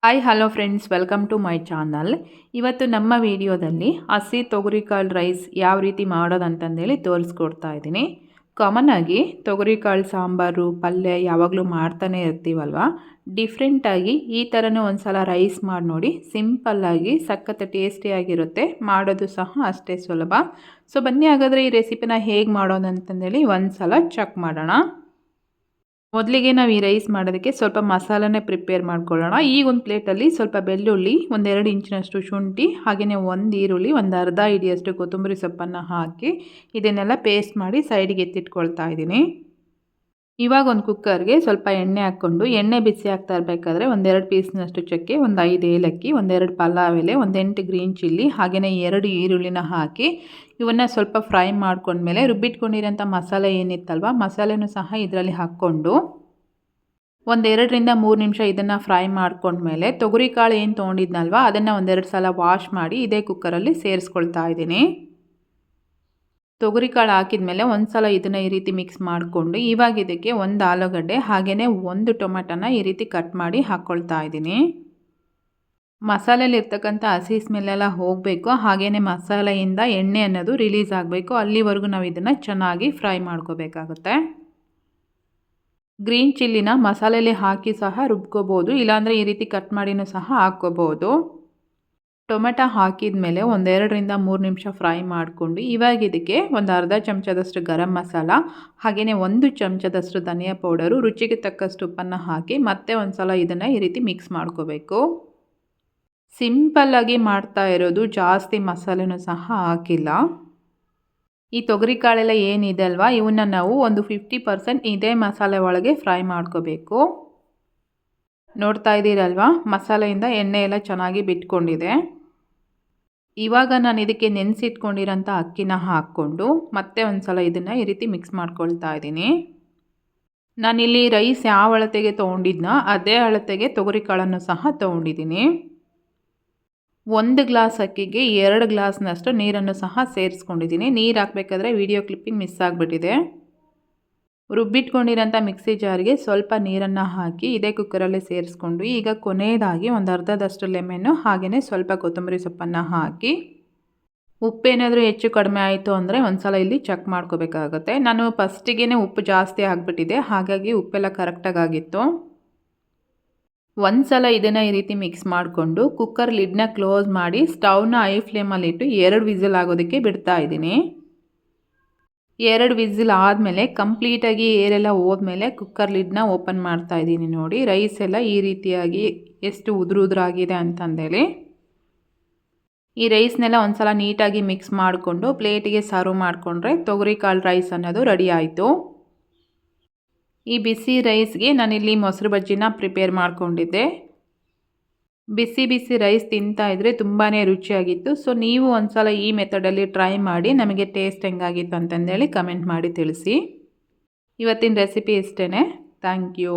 Hi hello friends, welcome to my channel. ಇವತ್ತು ನಮ್ಮ ವಿಡಿಯೋದಲ್ಲಿ ಹಸಿ ತೊಗರಿಕಾಳು ರೈಸ್ ಯಾವ ರೀತಿ ಮಾಡೋದಂತಂದೇಳಿ ತೋರಿಸ್ಕೊಡ್ತಾ ಇದ್ದೀನಿ. ಕಾಮನ್ ಆಗಿ ತೊಗರಿಕಾಳು ಸಾಂಬಾರು ಪಲ್ಯ ಯಾವಾಗಲೂ ಮಾಡ್ತಾನೆ ಇರ್ತೀವಲ್ವ. ಡಿಫ್ರೆಂಟಾಗಿ ಈ ಥರನೂ ಒಂದು ಸಲ ರೈಸ್ ಮಾಡಿ ನೋಡಿ. ಸಿಂಪಲ್ಲಾಗಿ ಸಖತ್ ಟೇಸ್ಟಿಯಾಗಿರುತ್ತೆ, ಮಾಡೋದು ಸಹ ಅಷ್ಟೇ ಸುಲಭ. ಸೊ ಬನ್ನಿ ಹಾಗಾದರೆ ಈ ರೆಸಿಪಿನ ಹೇಗೆ ಮಾಡೋದಂತಂದೇಳಿ ಒಂದು ಸಲ ಚೆಕ್ ಮಾಡೋಣ. ಮೊದಲಿಗೆ ನಾವು ಈ ರೈಸ್ ಮಾಡೋದಕ್ಕೆ ಸ್ವಲ್ಪ ಮಸಾಲನೇ ಪ್ರಿಪೇರ್ ಮಾಡ್ಕೊಳ್ಳೋಣ. ಈಗ ಒಂದು ಪ್ಲೇಟಲ್ಲಿ ಸ್ವಲ್ಪ ಬೆಳ್ಳುಳ್ಳಿ, 1-2 ಇಂಚಿನಷ್ಟು ಶುಂಠಿ, ಹಾಗೆಯೇ 1 ಈರುಳ್ಳಿ, ಒಂದು ಅರ್ಧ ಹಿಡಿಯಷ್ಟು ಕೊತ್ತಂಬರಿ ಸೊಪ್ಪನ್ನು ಹಾಕಿ ಇದನ್ನೆಲ್ಲ ಪೇಸ್ಟ್ ಮಾಡಿ ಸೈಡಿಗೆ ಎತ್ತಿಟ್ಕೊಳ್ತಾ ಇದ್ದೀನಿ. ಇವಾಗ ಒಂದು ಕುಕ್ಕರ್ಗೆ ಸ್ವಲ್ಪ ಎಣ್ಣೆ ಹಾಕ್ಕೊಂಡು, ಎಣ್ಣೆ ಬಿಸಿ ಆಗ್ತಾ ಇರಬೇಕಾದ್ರೆ 1-2 ಪೀಸ್ನಷ್ಟು ಚಕ್ಕೆ, ಒಂದು 5 ಏಲಕ್ಕಿ, 1-2 ಪಲಾವ್ ಎಲೆ, 1-8 ಗ್ರೀನ್ ಚಿಲ್ಲಿ, ಹಾಗೆಯೇ 2 ಈರುಳ್ಳಿನ ಹಾಕಿ ಇವನ್ನು ಸ್ವಲ್ಪ ಫ್ರೈ ಮಾಡ್ಕೊಂಡ್ಮೇಲೆ ರುಬ್ಬಿಟ್ಕೊಂಡಿರೋಂಥ ಮಸಾಲೆ ಏನಿತ್ತಲ್ವ, ಮಸಾಲೆನೂ ಸಹ ಇದರಲ್ಲಿ ಹಾಕ್ಕೊಂಡು 1-2 ನಿಮಿಷ ಇದನ್ನು ಫ್ರೈ ಮಾಡ್ಕೊಂಡ್ಮೇಲೆ ತೊಗರಿಕಾಳು ಏನು ತೊಗೊಂಡಿದ್ನಲ್ವ ಅದನ್ನು 1-2 ಸಲ ವಾಶ್ ಮಾಡಿ ಇದೇ ಕುಕ್ಕರಲ್ಲಿ ಸೇರಿಸ್ಕೊಳ್ತಾ ಇದ್ದೀನಿ. ತೊಗರಿಕಾಳು ಹಾಕಿದ್ಮೇಲೆ ಒಂದು ಸಲ ಇದನ್ನು ಈ ರೀತಿ ಮಿಕ್ಸ್ ಮಾಡಿಕೊಂಡು ಇವಾಗ ಇದಕ್ಕೆ 1 ಆಲೂಗಡ್ಡೆ ಹಾಗೆಯೇ 1 ಟೊಮೆಟೊನ ಈ ರೀತಿ ಕಟ್ ಮಾಡಿ ಹಾಕ್ಕೊಳ್ತಾ ಇದ್ದೀನಿ. ಮಸಾಲೆಯಲ್ಲಿ ಇರ್ತಕ್ಕಂಥ ಹಸಿ ಸ್ಮೆಲ್ಲೆಲ್ಲ ಹೋಗಬೇಕು, ಹಾಗೆಯೇ ಮಸಾಲೆಯಿಂದ ಎಣ್ಣೆ ಅನ್ನೋದು ರಿಲೀಸ್ ಆಗಬೇಕು. ಅಲ್ಲಿವರೆಗೂ ನಾವು ಇದನ್ನು ಚೆನ್ನಾಗಿ ಫ್ರೈ ಮಾಡ್ಕೋಬೇಕಾಗುತ್ತೆ. ಗ್ರೀನ್ ಚಿಲ್ಲಿನ ಮಸಾಲೆಯಲ್ಲಿ ಹಾಕಿ ಸಹ ರುಬ್ಕೋಬೋದು, ಇಲ್ಲಾಂದರೆ ಈ ರೀತಿ ಕಟ್ ಮಾಡಿನೂ ಸಹ ಹಾಕ್ಕೋಬೋದು. ಟೊಮೆಟೊ ಹಾಕಿದ ಮೇಲೆ 1-2 ನಿಮಿಷ ಫ್ರೈ ಮಾಡಿಕೊಂಡು ಇವಾಗ ಇದಕ್ಕೆ ಒಂದು ಅರ್ಧ ಚಮಚದಷ್ಟು ಗರಂ ಮಸಾಲ, ಹಾಗೆಯೇ 1 ಚಮಚದಷ್ಟು ಧನಿಯಾ ಪೌಡರು, ರುಚಿಗೆ ತಕ್ಕಷ್ಟು ಉಪ್ಪನ್ನು ಹಾಕಿ ಮತ್ತೆ ಒಂದು ಸಲ ಇದನ್ನು ಈ ರೀತಿ ಮಿಕ್ಸ್ ಮಾಡ್ಕೋಬೇಕು. ಸಿಂಪಲ್ಲಾಗಿ ಮಾಡ್ತಾ ಇರೋದು, ಜಾಸ್ತಿ ಮಸಾಲೆನೂ ಸಹ ಹಾಕಿಲ್ಲ. ಈ ತೊಗರಿಕಾಳೆಲ್ಲ ಏನಿದೆ ಅಲ್ವಾ, ಇವನ್ನ ನಾವು ಒಂದು 50% ಇದೇ ಮಸಾಲೆ ಒಳಗೆ ಫ್ರೈ ಮಾಡ್ಕೋಬೇಕು. ನೋಡ್ತಾ ಇದ್ದೀರಲ್ವಾ, ಮಸಾಲೆಯಿಂದ ಎಣ್ಣೆ ಎಲ್ಲ ಚೆನ್ನಾಗಿ ಬಿಟ್ಕೊಂಡಿದೆ. ಇವಾಗ ನಾನು ಇದಕ್ಕೆ ನೆನೆಸಿಟ್ಕೊಂಡಿರೋಂಥ ಅಕ್ಕಿನ ಹಾಕ್ಕೊಂಡು ಮತ್ತೆ ಒಂದು ಸಲ ಇದನ್ನು ಈ ರೀತಿ ಮಿಕ್ಸ್ ಮಾಡ್ಕೊಳ್ತಾ ಇದ್ದೀನಿ. ನಾನಿಲ್ಲಿ ರೈಸ್ ಯಾವ ಅಳತೆಗೆ ತೊಗೊಂಡಿದ್ನೋ ಅದೇ ಅಳತೆಗೆ ತೊಗರಿಕಾಳನ್ನು ಸಹ ತೊಗೊಂಡಿದ್ದೀನಿ. 1 ಗ್ಲಾಸ್ ಅಕ್ಕಿಗೆ 2 ಗ್ಲಾಸ್ನಷ್ಟು ನೀರನ್ನು ಸಹ ಸೇರಿಸ್ಕೊಂಡಿದ್ದೀನಿ. ನೀರು ಹಾಕಬೇಕಾದ್ರೆ ವಿಡಿಯೋ ಕ್ಲಿಪ್ಪಿಂಗ್ ಮಿಸ್ ಆಗಿಬಿಟ್ಟಿದೆ. ರುಬ್ಬಿಟ್ಕೊಂಡಿರೋಂಥ ಮಿಕ್ಸಿ ಜಾರ್ಗೆ ಸ್ವಲ್ಪ ನೀರನ್ನು ಹಾಕಿ ಇದೇ ಕುಕ್ಕರಲ್ಲೇ ಸೇರಿಸ್ಕೊಂಡು ಈಗ ಕೊನೆಯದಾಗಿ ಒಂದು ಅರ್ಧದಷ್ಟು ಲೆಮನ್ನು ಹಾಗೆಯೇ ಸ್ವಲ್ಪ ಕೊತ್ತಂಬರಿ ಸೊಪ್ಪನ್ನು ಹಾಕಿ ಉಪ್ಪೇನಾದರೂ ಹೆಚ್ಚು ಕಡಿಮೆ ಆಯಿತು ಅಂದರೆ ಒಂದು ಸಲ ಇಲ್ಲಿ ಚೆಕ್ ಮಾಡ್ಕೋಬೇಕಾಗುತ್ತೆ. ನಾನು ಫಸ್ಟಿಗೆ ಉಪ್ಪು ಜಾಸ್ತಿ ಆಗಿಬಿಟ್ಟಿದೆ, ಹಾಗಾಗಿ ಉಪ್ಪೆಲ್ಲ ಕರೆಕ್ಟಾಗಿ ಆಗಿತ್ತು. ಒಂದು ಸಲ ಇದನ್ನು ಈ ರೀತಿ ಮಿಕ್ಸ್ ಮಾಡಿಕೊಂಡು ಕುಕ್ಕರ್ ಲಿಡ್ನ ಕ್ಲೋಸ್ ಮಾಡಿ ಸ್ಟವ್ನ ಹೈ ಫ್ಲೇಮಲ್ಲಿಟ್ಟು 2 ವಿಸಿಲ್ ಆಗೋದಕ್ಕೆ ಬಿಡ್ತಾ ಇದ್ದೀನಿ. 2 ವಿಸಿಲ್ ಆದಮೇಲೆ ಕಂಪ್ಲೀಟಾಗಿ ಏರೆಲ್ಲ ಹೋದ್ಮೇಲೆ ಕುಕ್ಕರ್ ಲಿಡ್ನ ಓಪನ್ ಮಾಡ್ತಾ ಇದ್ದೀನಿ. ನೋಡಿ, ರೈಸ್ ಎಲ್ಲ ಈ ರೀತಿಯಾಗಿ ಎಷ್ಟು ಉದುರಾಗಿದೆ ಅಂತಂದೇಳಿ. ಈ ರೈಸ್ನೆಲ್ಲ ಒಂದು ಸಲ ನೀಟಾಗಿ ಮಿಕ್ಸ್ ಮಾಡಿಕೊಂಡು ಪ್ಲೇಟಿಗೆ ಸರ್ವ್ ಮಾಡಿಕೊಂಡ್ರೆ ತೊಗರಿಕಾಳು ರೈಸ್ ಅನ್ನೋದು ರೆಡಿ ಆಯಿತು. ಈ ಬಿಸಿ ರೈಸ್ಗೆ ನಾನಿಲ್ಲಿ ಮೊಸರು ಬಜ್ಜಿನ ಪ್ರಿಪೇರ್ ಮಾಡ್ಕೊಂಡಿದ್ದೆ. ಬಿಸಿ ಬಿಸಿ ರೈಸ್ ತಿಂತಾ ಇದ್ದರೆ ತುಂಬಾ ರುಚಿಯಾಗಿತ್ತು. ಸೊ ನೀವು ಒಂದು ಸಲ ಈ ಮೆಥಡಲ್ಲಿ ಟ್ರೈ ಮಾಡಿ ನಮಗೆ ಟೇಸ್ಟ್ ಹೆಂಗಾಗಿತ್ತು ಅಂತಂದೇಳಿ ಕಮೆಂಟ್ ಮಾಡಿ ತಿಳಿಸಿ. ಇವತ್ತಿನ ರೆಸಿಪಿ ಇಷ್ಟೇ. Thank you.